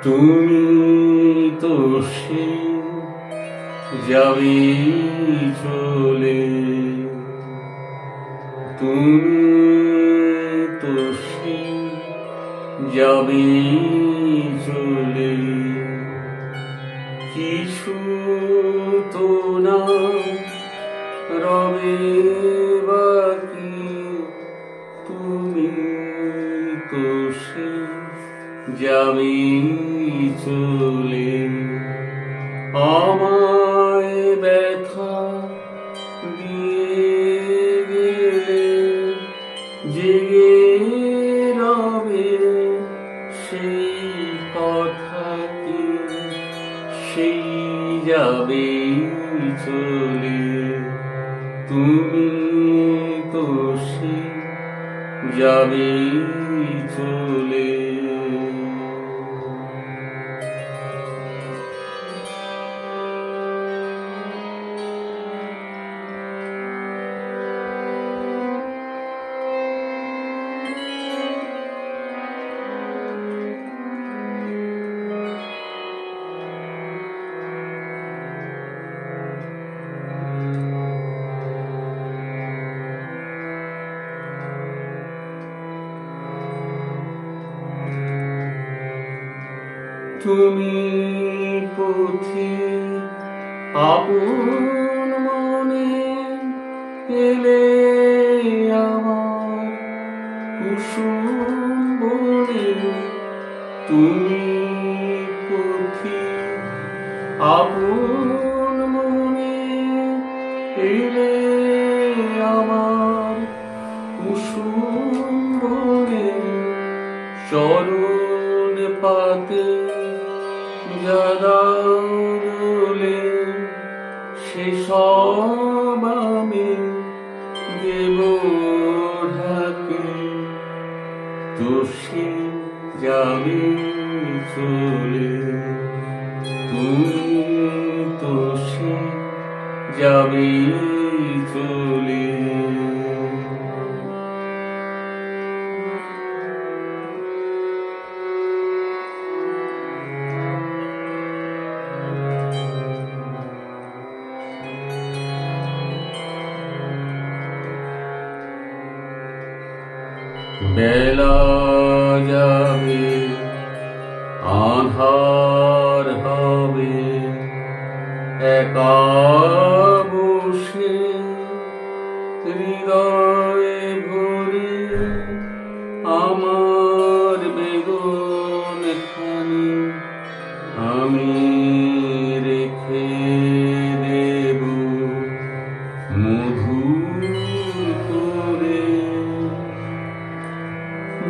তুমি তো সে যাবে চলে, তুমি তো সে যাবে চলে, কিছু তো না রবে বাকি, তুমি তো সে যাবে চলে। আমায় ব্যথা দিয়ে গেলে জেগে রবে সেই কথা কি সেই যাবে চলে, তুমি তো সে যাবে চলে। তুমি পথে আপন মনে এলে আমার কুসুম বনে, তুমি পথে আপন মনে এলে আমার কুসুম বনে, চরণ পাতে জাদালে সেসব আমি দেব ঢাকে, তো সে যাবে চলে, তুমি তো সে যাবে চলে। বেলা যাবে আঁধার হবে, একা বসে হৃদয়ে ভরে আমার বেদন খানি আমি রেখে দেব মধুর করে,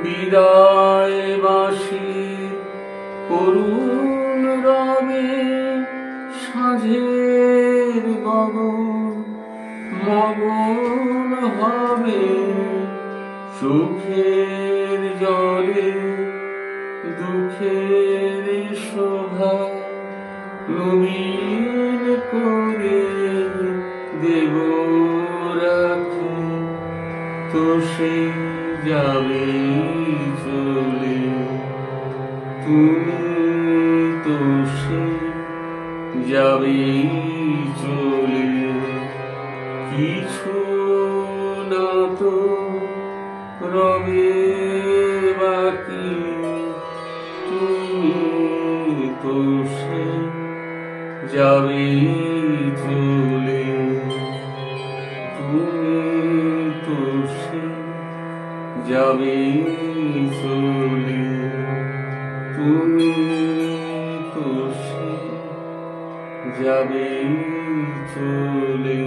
বিদায় বাঁশি করুণ রবে সাঁঝের গগন মগন হবে, সুখের জলে দুঃখের শোভা নবীন করে দেব রাখি, তো সে যাবে চলে, তুমি তো সে যাবে চলে, কিছু না তো রবে বাকি, তুমি তো সে যাবে চলে, তুমি তো সে যাবে চলে, তুমি তো সে যাবে চলে।